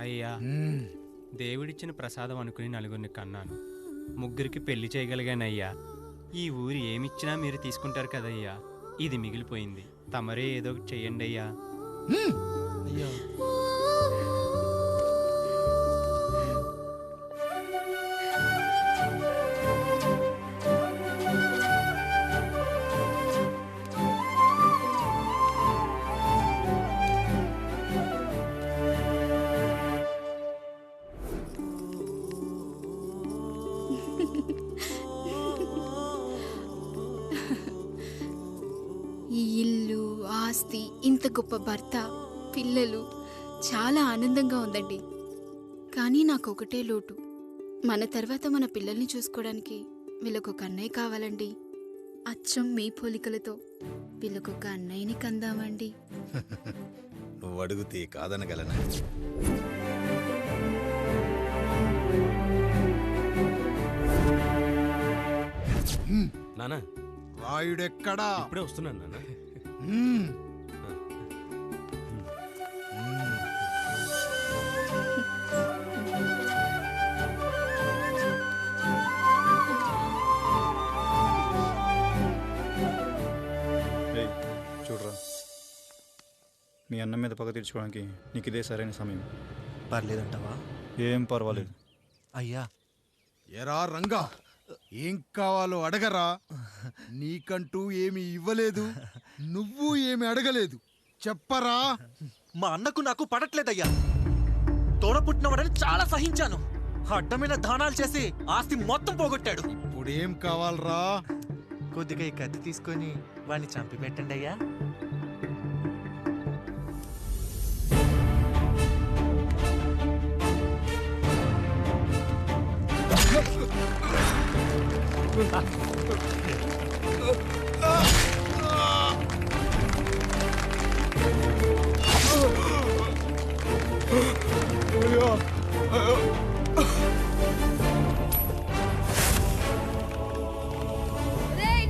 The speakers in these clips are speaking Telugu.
అయ్యా, దేవుడిచ్చిన ప్రసాదం అనుకుని నలుగురిని కన్నాను. ముగ్గురికి పెళ్లి చేయగలిగానయ్యా. ఈ ఊరు ఏమిచ్చినా మీరు తీసుకుంటారు కదయ్యా. ఇది మిగిలిపోయింది. తమరే ఏదో ఒకటి చెయ్యండి అయ్యా. అయ్యో ఈ ఇల్లు, ఆస్తి, ఇంత గొప్ప భర్త, పిల్లలు చాలా ఆనందంగా ఉందండి. కానీ నాకు ఒకటే లోటు. మన తర్వాత మన పిల్లల్ని చూసుకోవడానికి వీళ్ళకొక అన్నయ్య కావాలండి. అచ్చం మీ పోలికలతో వీళ్ళకొక అన్నయ్యని కందామండి. నువ్వు అడిగితే కాదనగలనా? నానా రాయుడెక్కడా? ఇప్పుడే వస్తున్నాను నాన్న. చూడరా, మీ అన్నం మీద పగ తీర్చుకోవడానికి నీకు ఇదే సరైన సమయం. పర్లేదంటావా? ఏం పర్వాలేదు. అయ్యా ఎరా రంగా, ఏం కావాలో అడగరా. నీకంటూ ఏమి ఇవ్వలేదు, నువ్వు ఏమి అడగలేదు. చెప్పరా. మా అన్నకు నాకు పడట్లేదయ్యా. తోడ పుట్టినవాడని చాలా సహించాను. అడ్డమైన దానాలు చేసి ఆస్తి మొత్తం పోగొట్టాడు. ఇప్పుడేం కావాలరా? కొద్దిగా ఈ కత్తి తీసుకొని వాడిని చంపి పెట్టండి అయ్యా.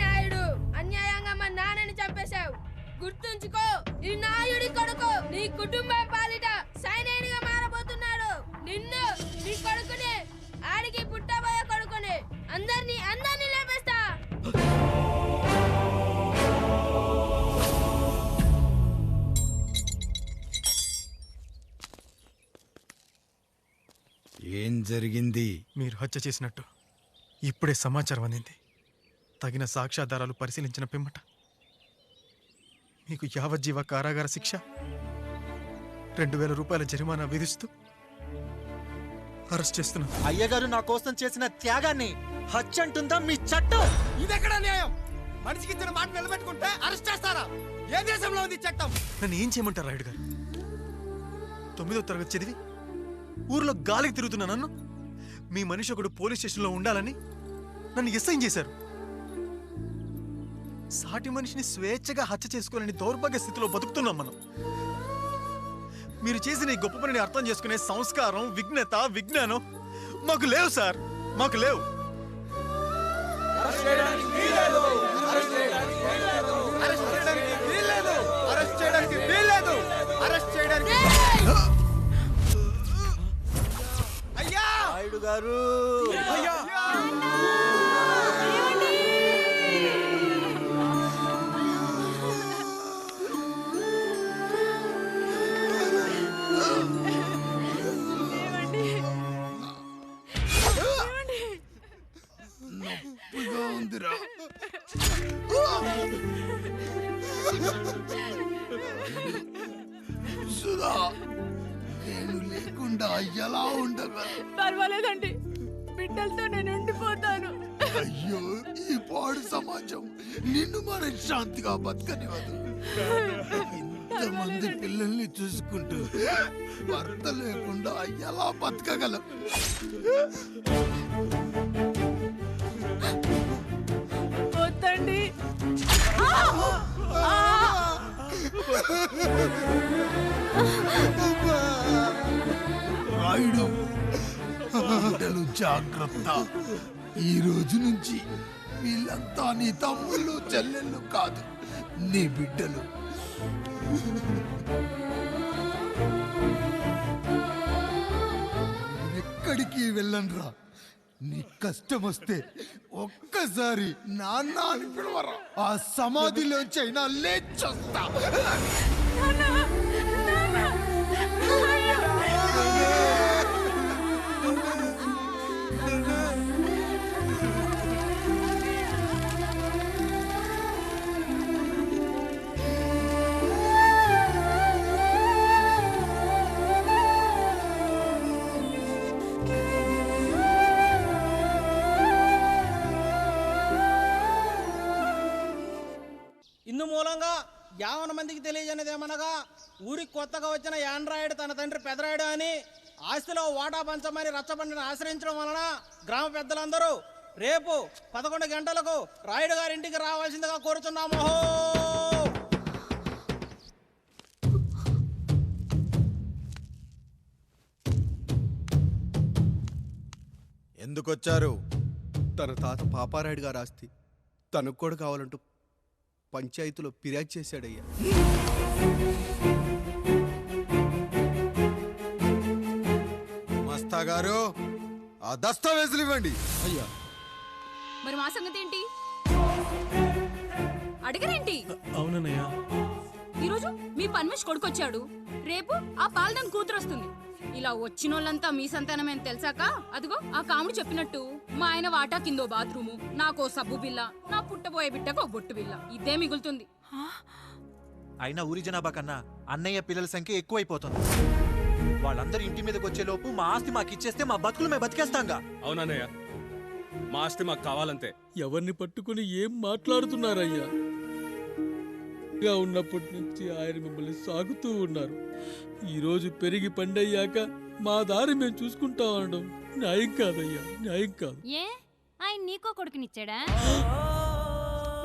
నాయుడు, అన్యాయంగా మా నాన్నని చంపేశావు. గుర్తుంచుకో, ఈ నాయుడి కొడుకు నీ కుటుంబం పాలిట సైనికుడిగా మారబోతున్నాడు. నిన్ను, నీ కొడుకుని, ఆడికి పుట్టబోయే కొడుకుని అందరినీ లేపేస్తా. ఏం జరిగింది? మీరు హత్య చేసినట్టు ఇప్పుడే సమాచారం అందింది. తగిన సాక్ష్యాధారాలు పరిశీలించిన పిమ్మట మీకు యావజ్జీవ కారాగార శిక్ష, 2000 రూపాయల జరిమానా విధిస్తూ అరెస్ట్ చేస్తున్నాను. అయ్యగారు నా కోసం చేసిన త్యాగాన్ని హత్య అంటుందా మీ చట్టం? ఇదెక్కడ న్యాయం? మనిషికి ఇచ్చిన మాట నిలబెట్టుకుంటే అరెస్ట్ చేస్తారా? ఏ దేశంలో ఉంది చట్టం? నన్ను ఏం చేయమంటారు రాయుడు గారు? 9వ తరగతి చదివి ఊర్లో గాలికి తిరుగుతున్నా నన్ను మీ మనిషి ఒకడు పోలీస్ స్టేషన్లో ఉండాలని నన్ను ఎస్ఐన్ చేశారు. సాటి మనిషిని స్వేచ్ఛగా హత్య చేసుకోవాలని దౌర్భాగ్య స్థితిలో బతుకుతున్నాం మనం. మీరు చేసిన ఈ గొప్ప పనిని అర్థం చేసుకునే సంస్కారం, విజ్ఞత, విజ్ఞానం మాకు లేవు సార్, మాకు లేవు. నాయుడు గారు, నొప్పిగా ఉందిరా. సుధా, నేను లేకుండా ఎలా ఉండగా? పర్వాలేదండి, బిడ్డలతో నేను ఉండిపోతాను. అయ్యో, ఈ పాడు సమాజం నిన్ను మనశ్శాంతిగా బతకనివ్వదు. ఇంతమంది పిల్లల్ని చూసుకుంటూ భర్త లేకుండా ఎలా బతకగలం? వద్దండి. రాయుడు, బిడ్డలు జాగ్రత్త. ఈ రోజు నుంచి వీళ్ళంతా నీ తమ్ముళ్ళు, చెల్లెళ్ళు కాదు, నీ బిడ్డలు. వెళ్ళనురా. నీ కష్టం వస్తే ఒక్కసారి నాన్న అని పిలవరా. ఆ సమాధిలోంచి అయినా లేచొస్తా. ఇందు మూలంగా 50 మందికి తెలియజేయనిదేమనగా ఊరికి కొత్తగా వచ్చిన యాండ్రాయిడ్ తన తండ్రి పెదరాయుడు అని ఆస్తిలో వాటా పంచమని రచ్చబండిని ఆశ్రయించడం వలన గ్రామ పెద్దలందరూ రేపు 11 గంటలకు రాయుడు గారి ఇంటికి రావాల్సిందిగా కోరుచున్నాము. ఎందుకొచ్చారు? తన తాత పాపారాయుడు గారు ఆస్తి తనకు కూడా కావాలంటూ పంచాయతీలో ఫిర్యాదు చేశాడయ్యా. మస్తా గారు, ఆ దస్తావేజులు ఇవ్వండి. అయ్యా, మరి మా సంగతి ఏంటి? అడగరేంటి? అవునన్నయ్య. ఈరోజు మీ పన్మేష్ కొడుకొచ్చాడు, రేపు ఆ పాల్దాన్ కూతురు వస్తుంది. ఇలా వచ్చినోళ్ళంతా మీ సంతానమేని తెలిసాక అదిగో ఆ కాముడు చెప్పినట్టు మా ఆయన వాటా కిందో బాత్రూము, నాకో సబ్బు బిల్ల, నా పుట్టబోయే బిడ్డకో బొట్టు బిల్ల, ఇదే మిగులుతుంది. అయినా ఊరి జనాభా కన్నా అన్నయ్య పిల్లల సంఖ్య ఎక్కువైపోతుంది. వాళ్ళందరూ ఇంటి మీదకి వచ్చే లోపు మా ఆస్తి మాకు ఇచ్చేస్తే మా బతుకులు మేము బతికేస్తాంగా. అవునన్నయ్య, మా ఆస్తి మాకు కావాలంతే. ఎవరిని పట్టుకుని ఏం మాట్లాడుతున్నారయ్యా? గా ఉన్నప్పటి నుంచి ఆయన మిమ్మల్ని సాగుతూ ఉన్నారు. ఈరోజు పెరిగి పండయ్యాక మా దారి మేము చూసుకుంటాం అనడం న్యాయం కాదయ్యా, న్యాయం కాదు. ఏ ఆయన నీకో కొడుకునిచ్చాడా?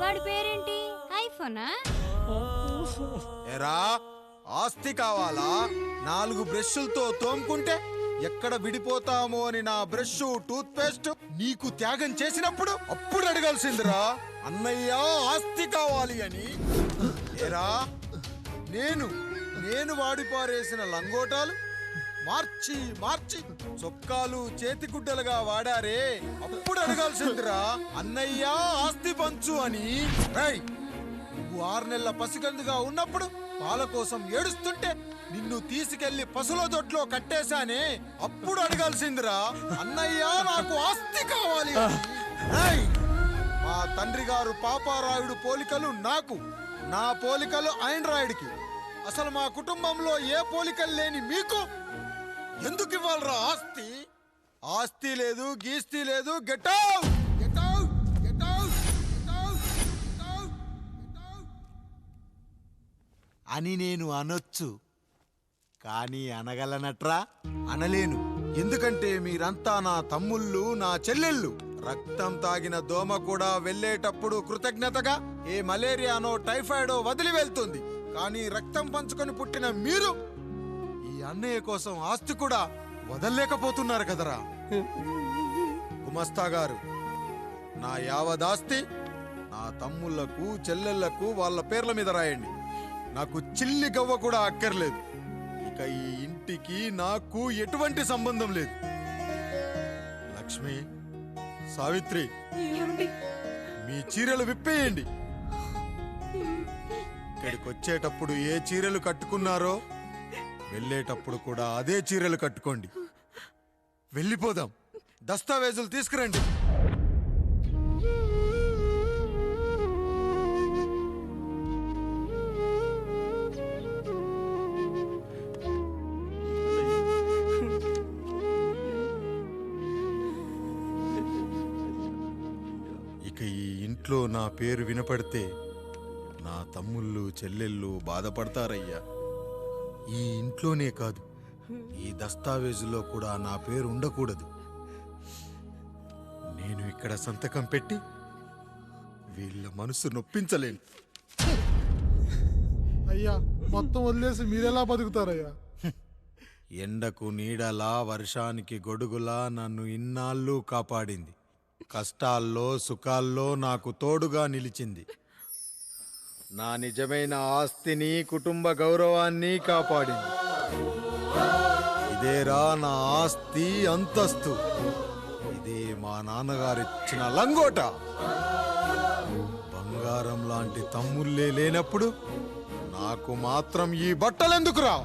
వాడి పేరేంటి? ఐఫోనా? ఎరా, ఆస్తి కావాలా? 4 బ్రష్లతో తోముకుంటే ఎక్కడ విడిపోతామో అని నా బ్రష్ టూత్ పేస్ట్ నీకు త్యాగం చేసినప్పుడు అప్పుడు అడగాల్సిందిరా అన్నయ్య ఆస్తి కావాలి అని. ఎరా, నేను వాడిపారేసిన లంగోటాలు మార్చి మార్చి చొక్కాలు చేతిగుడ్డలుగా వాడారే, అప్పుడు అడగాల్సిందిరా అన్నయ్య ఆస్తి పంచు అని. నువ్వు 6 నెలల పసికందుగా ఉన్నప్పుడు పాల కోసం ఏడుస్తుంటే నిన్ను తీసుకెళ్లి పశువుల దొడ్లో కట్టేశానే, అప్పుడు అడగాల్సిందిరా అన్నయ్య నాకు ఆస్తి కావాలి అని. మా తండ్రి గారు పాపారాయుడు పోలికలు నాకు, నా పోలికలు ఆండ్రాయిడ్కి. అసలు మా కుటుంబంలో ఏ పోలికలు లేని మీకు ఎందుకు ఇవ్వాలరా ఆస్తి? ఆస్తి లేదు, గీస్తి లేదు. Get out, get out, get out, get out, get out, get out అని నేను అనొచ్చు, కానీ అనగలనట్రా? అనలేను. ఎందుకంటే మీరంతా నా తమ్ముళ్ళు, నా చెల్లెళ్ళు. రక్తం తాగిన దోమ కూడా వెళ్ళేటప్పుడు కృతజ్ఞతగా ఏ మలేరియానో టైఫాయిడో వదిలి వెళ్తుంది. కానీ రక్తం పంచుకొని పుట్టిన మీరు ఈ అన్నయ్య కోసం ఆస్తి కూడా వదల్లేకపోతున్నారు కదరా. గుమస్తా గారు, నా యావదాస్తి నా తమ్ముళ్లకు చెల్లెళ్లకు వాళ్ళ పేర్ల మీద రాయండి. నాకు చిల్లి గవ్వ కూడా అక్కర్లేదు. ఇక ఈ ఇంటికి నాకు ఎటువంటి సంబంధం లేదు. లక్ష్మి, సావిత్రి, మీ చీరలు విప్పేయండి. ఇక్కడికి వచ్చేటప్పుడు ఏ చీరలు కట్టుకున్నారో వెళ్ళేటప్పుడు కూడా అదే చీరలు కట్టుకోండి. వెళ్ళిపోదాం. దస్తావేజులు తీసుకురండి. ఇక ఈ ఇంట్లో నా పేరు వినపడితే నా తమ్ముళ్ళు చెల్లెళ్ళు బాధపడతారయ్యా. ఈ ఇంట్లోనే కాదు, ఈ దస్తావేజులో కూడా నా పేరు ఉండకూడదు. నేను ఇక్కడ సంతకం పెట్టి వీళ్ళ మనసు నొప్పించలేను. అయ్యా, మొత్తం వదిలేసి మీరెలా బతుకుతారయ్యా? ఎండకు నీడలా, వర్షానికి గొడుగులా నన్ను ఇన్నాళ్ళు కాపాడింది. కష్టాల్లో సుఖాల్లో నాకు తోడుగా నిలిచింది. నా నిజమైన ఆస్తిని, కుటుంబ గౌరవాన్ని కాపాడింది. ఇదేరా నా ఆస్తి అంతస్తు. ఇది మా నాన్నగారిచ్చిన లంగోట. బంగారం లాంటి తమ్ముళ్ళే లేనప్పుడు నాకు మాత్రం ఈ బట్టలెందుకురా?